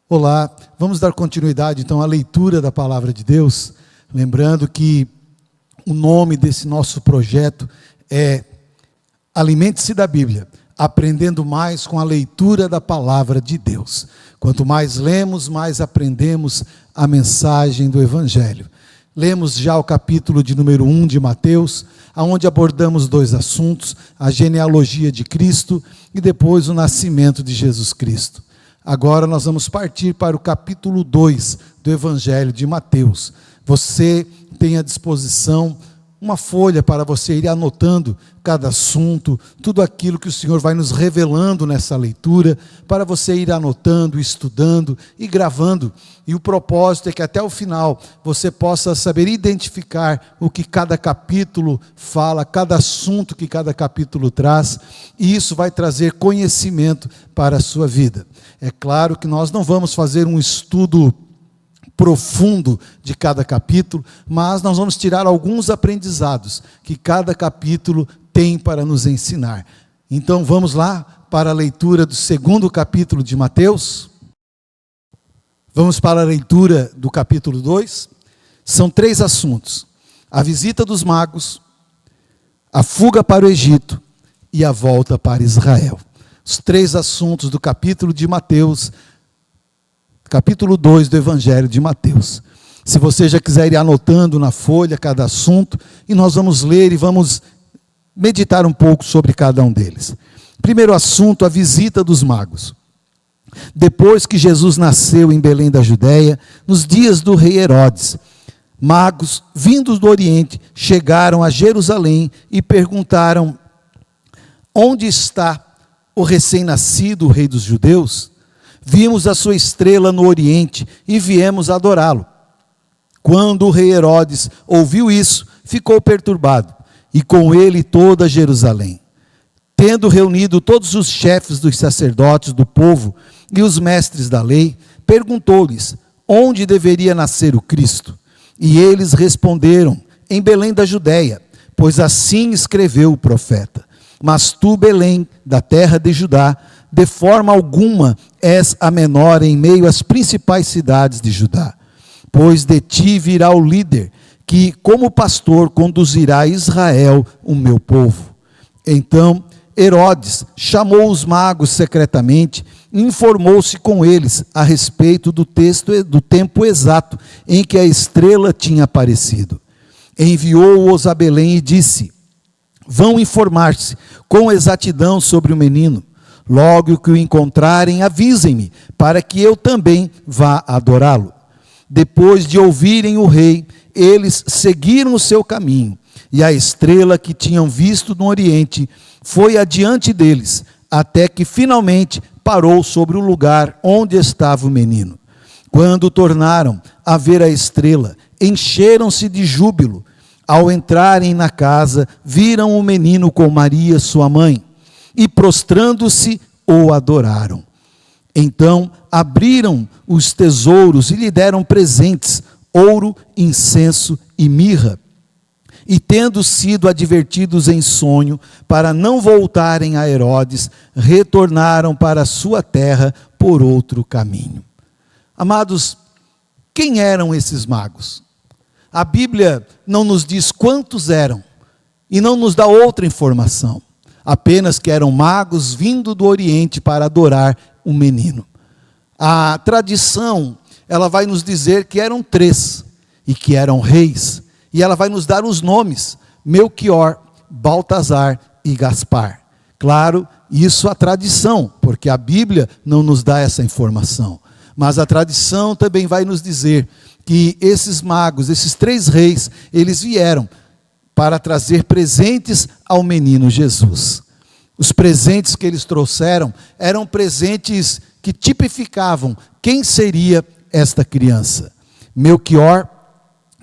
Olá, vamos dar continuidade então à leitura da Palavra de Deus, lembrando que o nome desse nosso projeto é Alimente-se da Bíblia, aprendendo mais com a leitura da Palavra de Deus. Quanto mais lemos, mais aprendemos a mensagem do Evangelho. Lemos já o capítulo de número 1 de Mateus, onde abordamos dois assuntos, a genealogia de Cristo e depois o nascimento de Jesus Cristo. Agora nós vamos partir para o capítulo 2 do Evangelho de Mateus. Você tem à disposição uma folha para você ir anotando cada assunto, tudo aquilo que o Senhor vai nos revelando nessa leitura, para você ir anotando, estudando e gravando. E o propósito é que até o final você possa saber identificar o que cada capítulo fala, cada assunto que cada capítulo traz, e isso vai trazer conhecimento para a sua vida. É claro que nós não vamos fazer um estudo profundo de cada capítulo, mas nós vamos tirar alguns aprendizados que cada capítulo tem para nos ensinar. Então vamos lá para a leitura do segundo capítulo de Mateus. Vamos para a leitura do capítulo 2. São 3 assuntos: a visita dos magos, a fuga para o Egito e a volta para Israel. Os 3 assuntos do capítulo de Mateus, capítulo 2 do Evangelho de Mateus. Se você já quiser ir anotando na folha cada assunto, e nós vamos ler e vamos meditar um pouco sobre cada um deles. Primeiro assunto, a visita dos magos. Depois que Jesus nasceu em Belém da Judéia, nos dias do rei Herodes, magos vindos do Oriente chegaram a Jerusalém e perguntaram: onde está o recém-nascido rei dos judeus? Vimos a sua estrela no Oriente e viemos adorá-lo. Quando o rei Herodes ouviu isso, ficou perturbado, e com ele toda Jerusalém. Tendo reunido todos os chefes dos sacerdotes do povo e os mestres da lei, perguntou-lhes onde deveria nascer o Cristo. E eles responderam: em Belém da Judéia, pois assim escreveu o profeta. Mas tu, Belém, da terra de Judá, de forma alguma és a menor em meio às principais cidades de Judá. Pois de ti virá o líder, que como pastor conduzirá a Israel, o meu povo. Então Herodes chamou os magos secretamente e informou-se com eles a respeito do tempo exato em que a estrela tinha aparecido. Enviou-os a Belém e disse: vão informar-se com exatidão sobre o menino. Logo que o encontrarem, avisem-me, para que eu também vá adorá-lo. Depois de ouvirem o rei, eles seguiram o seu caminho, e a estrela que tinham visto no Oriente foi adiante deles, até que finalmente parou sobre o lugar onde estava o menino. Quando tornaram a ver a estrela, encheram-se de júbilo. Ao entrarem na casa, viram o menino com Maria, sua mãe, e prostrando-se, o adoraram. Então abriram os tesouros e lhe deram presentes, ouro, incenso e mirra. E tendo sido advertidos em sonho, para não voltarem a Herodes, retornaram para a sua terra por outro caminho. Amados, quem eram esses magos? A Bíblia não nos diz quantos eram, e não nos dá outra informação, apenas que eram magos vindo do Oriente para adorar o menino. A tradição, ela vai nos dizer que eram 3, e que eram reis, e ela vai nos dar os nomes: Melquior, Baltazar e Gaspar. Claro, isso é a tradição, porque a Bíblia não nos dá essa informação, mas a tradição também vai nos dizer que esses magos, esses 3 reis, eles vieram para trazer presentes ao menino Jesus. Os presentes que eles trouxeram eram presentes que tipificavam quem seria esta criança. Melquior,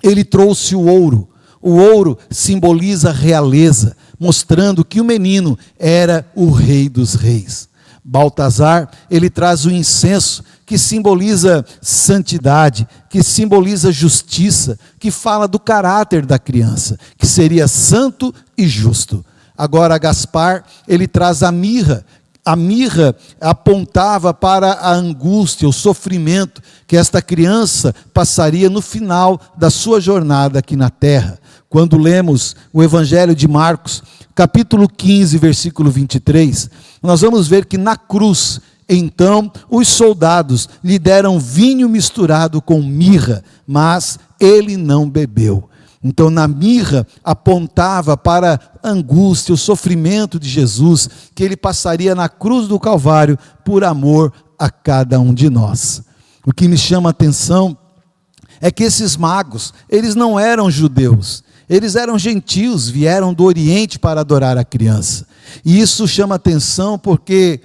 ele trouxe o ouro. O ouro simboliza realeza, mostrando que o menino era o rei dos reis. Baltazar, ele traz o incenso, que simboliza santidade, que simboliza justiça, que fala do caráter da criança, que seria santo e justo. Agora Gaspar, ele traz a mirra, A mirra apontava para a angústia, o sofrimento que esta criança passaria no final da sua jornada aqui na terra. Quando lemos o Evangelho de Marcos, capítulo 15, versículo 23, nós vamos ver que na cruz, então, os soldados lhe deram vinho misturado com mirra, mas ele não bebeu. Então, na mirra, apontava para a angústia, o sofrimento de Jesus, que ele passaria na cruz do Calvário por amor a cada um de nós. O que me chama a atenção é que esses magos, eles não eram judeus, eles eram gentios, vieram do Oriente para adorar a criança. E isso chama atenção porque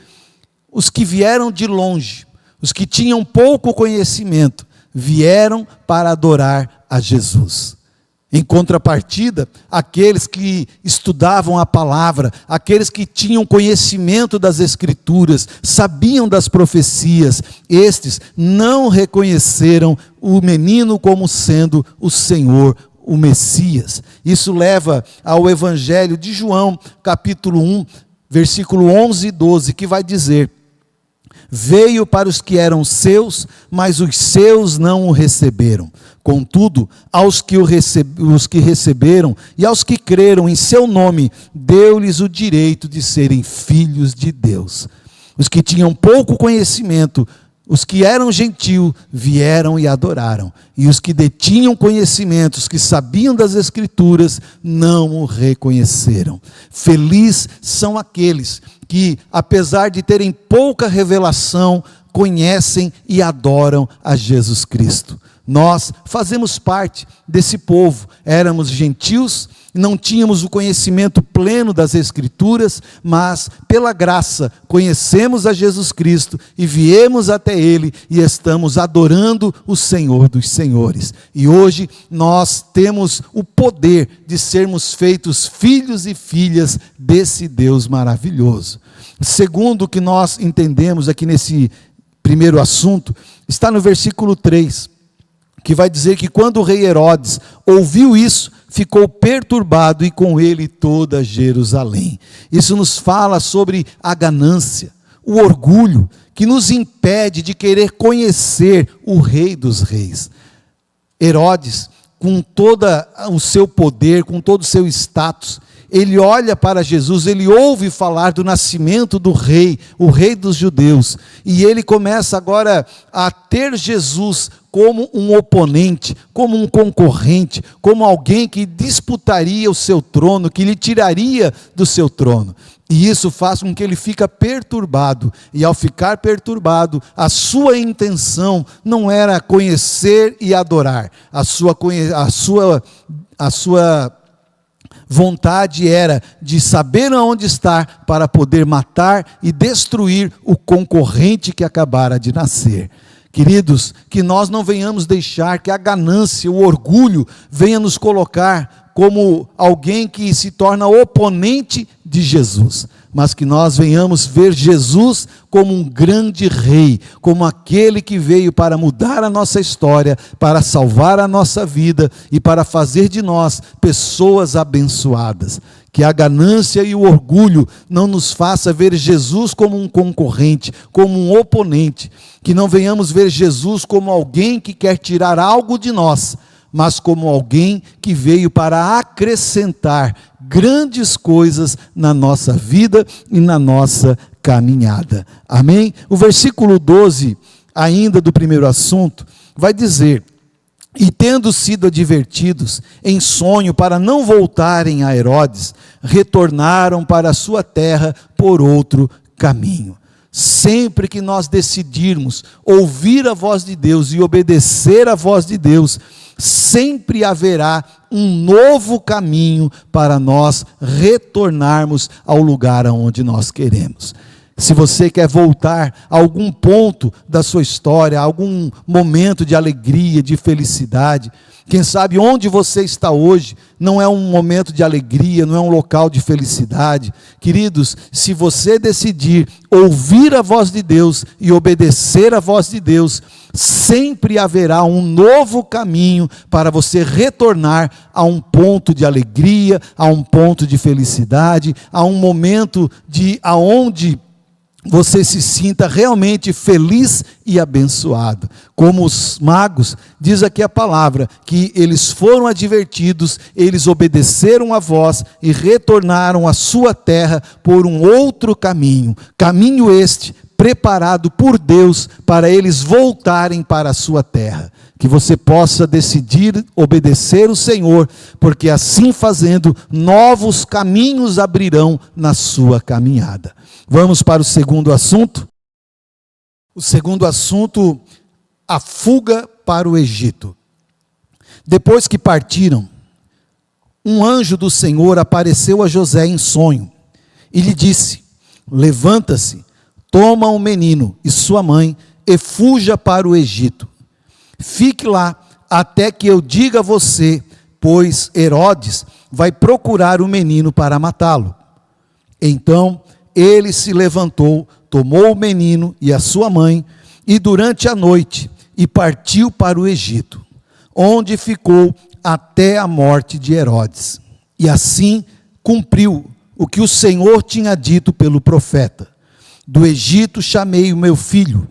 os que vieram de longe, os que tinham pouco conhecimento, vieram para adorar a Jesus. Em contrapartida, aqueles que estudavam a palavra, aqueles que tinham conhecimento das Escrituras, sabiam das profecias, estes não reconheceram o menino como sendo o Senhor, o Messias. Isso leva ao Evangelho de João, capítulo 1, versículo 11 e 12, que vai dizer: veio para os que eram seus, mas os seus não o receberam. Contudo, os que receberam e aos que creram em seu nome, deu-lhes o direito de serem filhos de Deus. Os que tinham pouco conhecimento, os que eram gentios, vieram e adoraram. E os que detinham conhecimentos, que sabiam das Escrituras, não o reconheceram. Felizes são aqueles que, apesar de terem pouca revelação, conhecem e adoram a Jesus Cristo. Nós fazemos parte desse povo. Éramos gentios, não tínhamos o conhecimento pleno das Escrituras, mas pela graça conhecemos a Jesus Cristo e viemos até Ele e estamos adorando o Senhor dos Senhores. E hoje nós temos o poder de sermos feitos filhos e filhas desse Deus maravilhoso. Segundo o que nós entendemos aqui nesse primeiro assunto, está no versículo 3, que vai dizer que quando o rei Herodes ouviu isso, ficou perturbado e com ele toda Jerusalém. Isso nos fala sobre a ganância, o orgulho, que nos impede de querer conhecer o Rei dos Reis. Herodes, com todo o seu poder, com todo o seu status, ele olha para Jesus, ele ouve falar do nascimento do rei, o rei dos judeus, e ele começa agora a ter Jesus como um oponente, como um concorrente, como alguém que disputaria o seu trono, que lhe tiraria do seu trono. E isso faz com que ele fique perturbado, e ao ficar perturbado, a sua intenção não era conhecer e adorar, a sua vontade era de saber aonde estar para poder matar e destruir o concorrente que acabara de nascer. Queridos, que nós não venhamos deixar que a ganância, o orgulho venha nos colocar como alguém que se torna oponente de Jesus, mas que nós venhamos ver Jesus como um grande rei, como aquele que veio para mudar a nossa história, para salvar a nossa vida e para fazer de nós pessoas abençoadas. Que a ganância e o orgulho não nos faça ver Jesus como um concorrente, como um oponente, que não venhamos ver Jesus como alguém que quer tirar algo de nós, mas como alguém que veio para acrescentar grandes coisas na nossa vida e na nossa caminhada. Amém? O versículo 12, ainda do primeiro assunto, vai dizer: e tendo sido advertidos em sonho para não voltarem a Herodes, retornaram para a sua terra por outro caminho. Sempre que nós decidirmos ouvir a voz de Deus e obedecer a voz de Deus, sempre haverá um novo caminho para nós retornarmos ao lugar aonde nós queremos. Se você quer voltar a algum ponto da sua história, a algum momento de alegria, de felicidade, quem sabe onde você está hoje não é um momento de alegria, não é um local de felicidade. Queridos, se você decidir ouvir a voz de Deus e obedecer a voz de Deus, sempre haverá um novo caminho para você retornar a um ponto de alegria, a um ponto de felicidade, a um momento aonde você se sinta realmente feliz e abençoado. Como os magos, diz aqui a palavra, que eles foram advertidos, eles obedeceram a voz e retornaram à sua terra por um outro caminho. Caminho este preparado por Deus para eles voltarem para a sua terra. Que você possa decidir obedecer o Senhor, porque assim fazendo, novos caminhos abrirão na sua caminhada. Vamos para o segundo assunto. O segundo assunto, a fuga para o Egito. Depois que partiram, um anjo do Senhor apareceu a José em sonho e lhe disse: levanta-se, toma um menino e sua mãe e fuja para o Egito. Fique lá até que eu diga a você, pois Herodes vai procurar o menino para matá-lo. Então ele se levantou, tomou o menino e a sua mãe, e durante a noite, e partiu para o Egito, onde ficou até a morte de Herodes. E assim cumpriu o que o Senhor tinha dito pelo profeta: do Egito chamei o meu filho.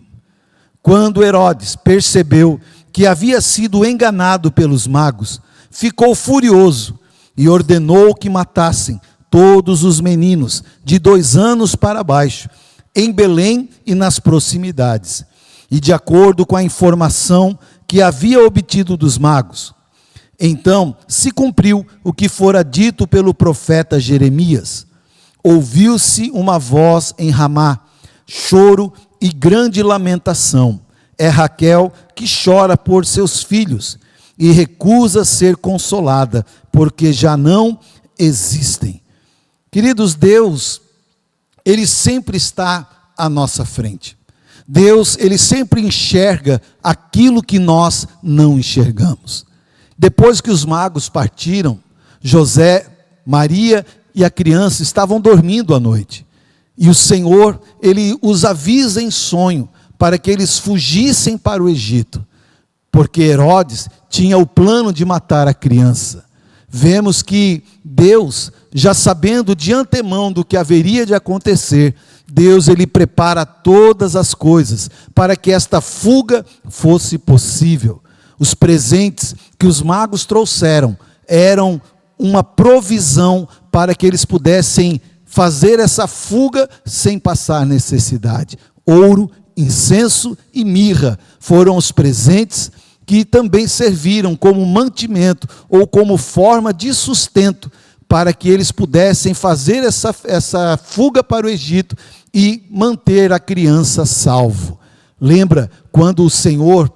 Quando Herodes percebeu que havia sido enganado pelos magos, ficou furioso e ordenou que matassem todos os meninos de 2 anos para baixo, em Belém e nas proximidades. E de acordo com a informação que havia obtido dos magos, então se cumpriu o que fora dito pelo profeta Jeremias. Ouviu-se uma voz em Ramá, choro e grande lamentação. É Raquel que chora por seus filhos e recusa ser consolada, porque já não existem. Queridos, Deus, Ele sempre está à nossa frente. Deus, Ele sempre enxerga aquilo que nós não enxergamos. Depois que os magos partiram, José, Maria e a criança estavam dormindo à noite. E o Senhor, Ele os avisa em sonho, para que eles fugissem para o Egito, porque Herodes tinha o plano de matar a criança. Vemos que Deus, já sabendo de antemão do que haveria de acontecer, Deus, Ele prepara todas as coisas para que esta fuga fosse possível. Os presentes que os magos trouxeram eram uma provisão para que eles pudessem fazer essa fuga sem passar necessidade. Ouro, incenso e mirra foram os presentes que também serviram como mantimento ou como forma de sustento para que eles pudessem fazer essa fuga para o Egito e manter a criança salvo. Lembra quando o Senhor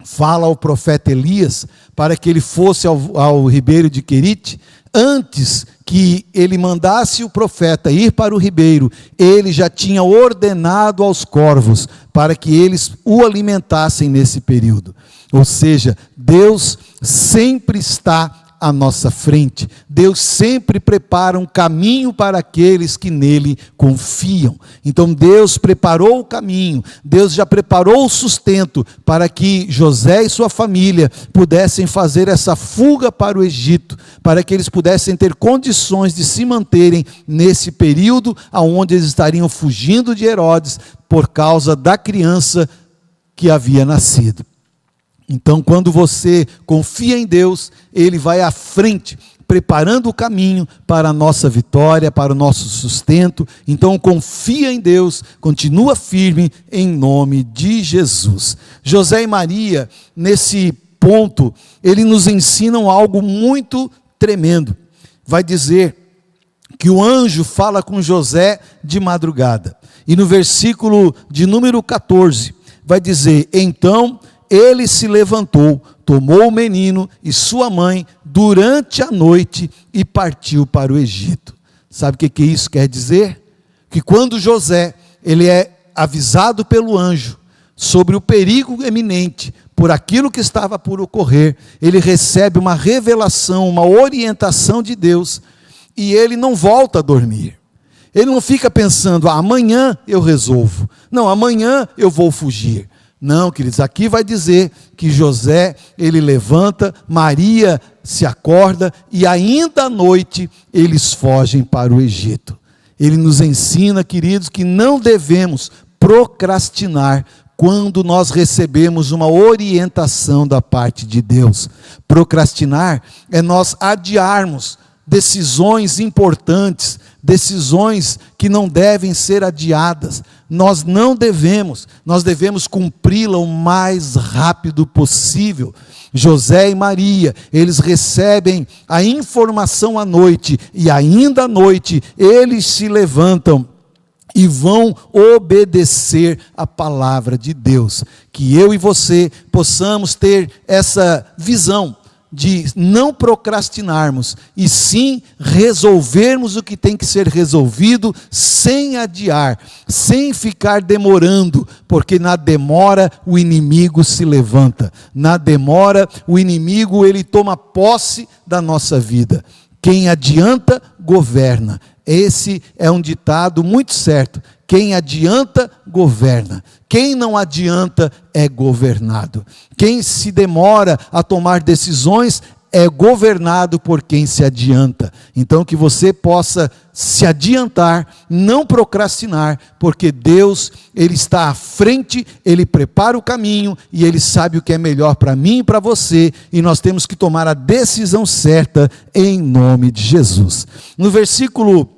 fala ao profeta Elias para que ele fosse ao ribeiro de Querite? Antes que ele mandasse o profeta ir para o ribeiro, ele já tinha ordenado aos corvos para que eles o alimentassem nesse período. Ou seja, Deus sempre está à nossa frente. Deus sempre prepara um caminho para aqueles que nele confiam. Então Deus preparou o caminho, Deus já preparou o sustento para que José e sua família pudessem fazer essa fuga para o Egito, para que eles pudessem ter condições de se manterem nesse período onde eles estariam fugindo de Herodes por causa da criança que havia nascido. Então, quando você confia em Deus, Ele vai à frente, preparando o caminho para a nossa vitória, para o nosso sustento. Então, confia em Deus, continua firme em nome de Jesus. José e Maria, nesse ponto, eles nos ensinam algo muito tremendo. Vai dizer que o anjo fala com José de madrugada. E no versículo de número 14, vai dizer: então ele se levantou, tomou o menino e sua mãe durante a noite e partiu para o Egito. Sabe o que isso quer dizer? Que quando José, ele é avisado pelo anjo sobre o perigo eminente, por aquilo que estava por ocorrer, ele recebe uma revelação, uma orientação de Deus, e ele não volta a dormir. Ele não fica pensando: amanhã eu resolvo, não, amanhã eu vou fugir. Não, queridos, aqui vai dizer que José, ele levanta, Maria se acorda, e ainda à noite eles fogem para o Egito. ele nos ensina, queridos, que não devemos procrastinar quando nós recebemos uma orientação da parte de Deus. Procrastinar é nós adiarmos decisões importantes, decisões que não devem ser adiadas. Nós devemos cumpri-la o mais rápido possível. José e Maria, eles recebem a informação à noite, e ainda à noite eles se levantam e vão obedecer a palavra de Deus. Que eu e você possamos ter essa visão de não procrastinarmos, e sim resolvermos o que tem que ser resolvido, sem adiar, sem ficar demorando, porque na demora o inimigo se levanta, na demora o inimigo ele toma posse da nossa vida. Quem adianta, governa. Esse é um ditado muito certo. Quem adianta, governa. Quem não adianta, é governado. Quem se demora a tomar decisões, é governado por quem se adianta. Então que você possa se adiantar, não procrastinar, porque Deus, Ele está à frente, Ele prepara o caminho, e Ele sabe o que é melhor para mim e para você, e nós temos que tomar a decisão certa, em nome de Jesus. No versículo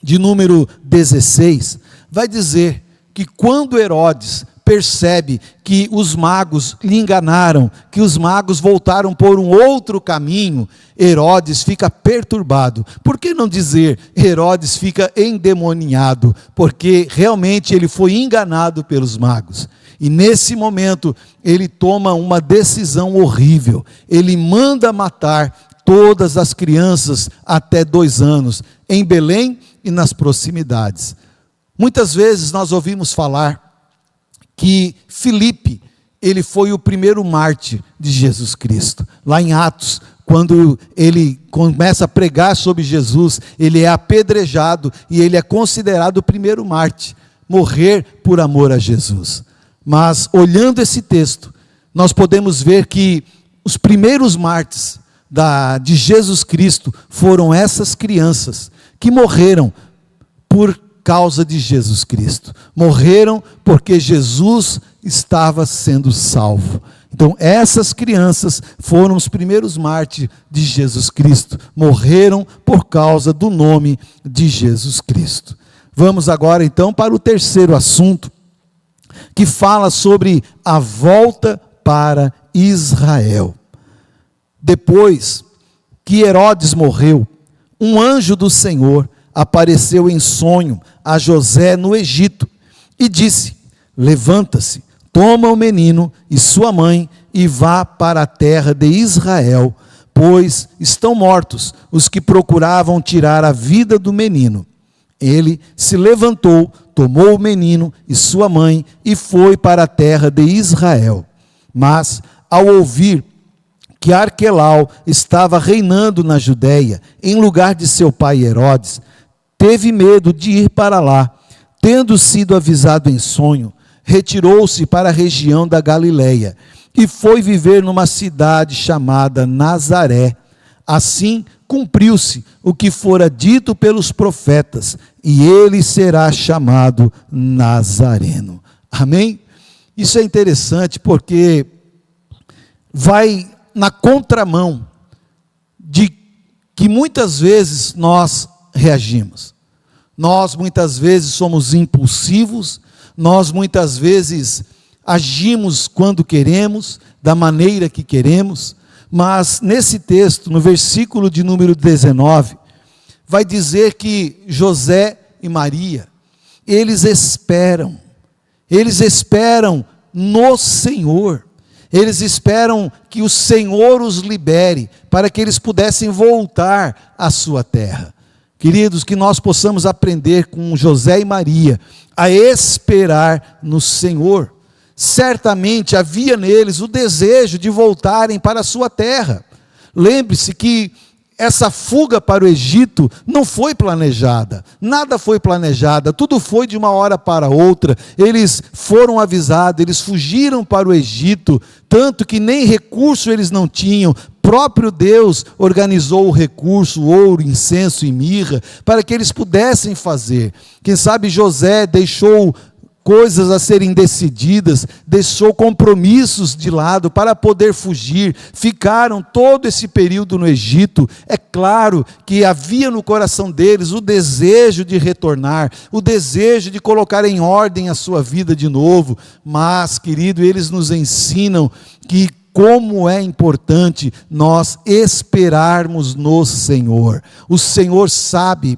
de número 16, vai dizer que quando Herodes percebe que os magos lhe enganaram, que os magos voltaram por um outro caminho, Herodes fica perturbado. Por que não dizer Herodes fica endemoniado? Porque realmente ele foi enganado pelos magos. E nesse momento ele toma uma decisão horrível. Ele manda matar todas as crianças até 2 anos, em Belém e nas proximidades. Muitas vezes nós ouvimos falar que Filipe, ele foi o primeiro mártir de Jesus Cristo. Lá em Atos, quando ele começa a pregar sobre Jesus, ele é apedrejado e ele é considerado o primeiro mártir, morrer por amor a Jesus. Mas olhando esse texto, nós podemos ver que os primeiros mártires de Jesus Cristo foram essas crianças que morreram por causa de Jesus Cristo. Morreram porque Jesus estava sendo salvo. Então essas crianças foram os primeiros mártires de Jesus Cristo. Morreram por causa do nome de Jesus Cristo. Vamos agora então para o terceiro assunto, que fala sobre a volta para Israel. Depois que Herodes morreu, um anjo do Senhor apareceu em sonho a José no Egito e disse: levanta-se, toma o menino e sua mãe e vá para a terra de Israel, pois estão mortos os que procuravam tirar a vida do menino. Ele se levantou, tomou o menino e sua mãe e foi para a terra de Israel. Mas ao ouvir que Arquelau estava reinando na Judéia, em lugar de seu pai Herodes, teve medo de ir para lá. Tendo sido avisado em sonho, retirou-se para a região da Galileia e foi viver numa cidade chamada Nazaré. Assim cumpriu-se o que fora dito pelos profetas, e ele será chamado Nazareno. Amém? Isso é interessante porque vai na contramão de que muitas vezes nós reagimos. Nós muitas vezes somos impulsivos, nós muitas vezes agimos quando queremos, da maneira que queremos, mas nesse texto, no versículo de número 19, vai dizer que José e Maria, eles esperam no Senhor. Eles esperam que o Senhor os libere, para que eles pudessem voltar à sua terra. Queridos, que nós possamos aprender com José e Maria, a esperar no Senhor. Certamente havia neles o desejo de voltarem para a sua terra. Lembre-se que essa fuga para o Egito não foi planejada, nada foi planejado, tudo foi de uma hora para outra. Eles foram avisados, eles fugiram para o Egito, tanto que nem recurso eles não tinham. Próprio Deus organizou o recurso, ouro, incenso e mirra, para que eles pudessem fazer. Quem sabe José deixou coisas a serem decididas, deixou compromissos de lado para poder fugir, ficaram todo esse período no Egito. É claro que havia no coração deles o desejo de retornar, o desejo de colocar em ordem a sua vida de novo, mas, querido, eles nos ensinam que como é importante nós esperarmos no Senhor. O Senhor sabe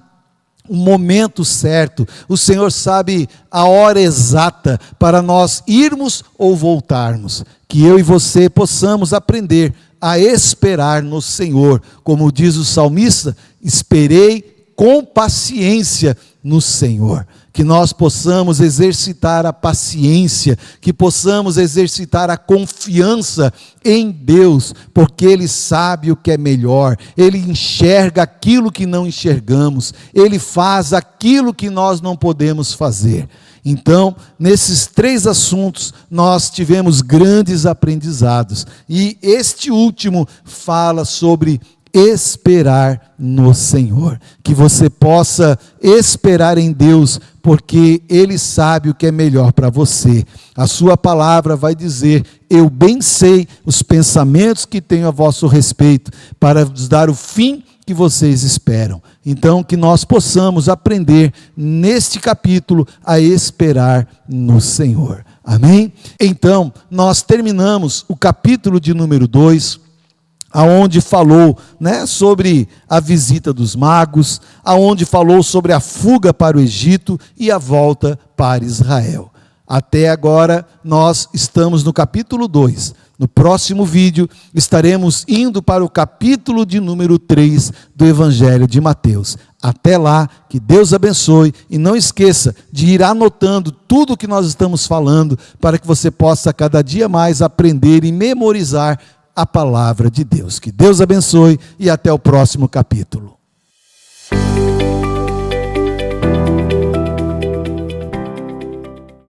o momento certo, o Senhor sabe a hora exata para nós irmos ou voltarmos. Que eu e você possamos aprender a esperar no Senhor. Como diz o salmista, esperei com paciência no Senhor. Que nós possamos exercitar a paciência, que possamos exercitar a confiança em Deus, porque Ele sabe o que é melhor, Ele enxerga aquilo que não enxergamos, Ele faz aquilo que nós não podemos fazer. Então, nesses 3 assuntos, nós tivemos grandes aprendizados, e este último fala sobre esperar no Senhor, que você possa esperar em Deus, porque Ele sabe o que é melhor para você. A sua palavra vai dizer: eu bem sei os pensamentos que tenho a vosso respeito, para vos dar o fim que vocês esperam. Então, que nós possamos aprender neste capítulo a esperar no Senhor. Amém? Então, nós terminamos o capítulo de número 2, aonde falou, sobre a visita dos magos, aonde falou sobre a fuga para o Egito e a volta para Israel. Até agora nós estamos no capítulo 2. No próximo vídeo estaremos indo para o capítulo de número 3 do Evangelho de Mateus. Até lá, que Deus abençoe, e não esqueça de ir anotando tudo o que nós estamos falando, para que você possa cada dia mais aprender e memorizar a palavra de Deus. Que Deus abençoe e até o próximo capítulo.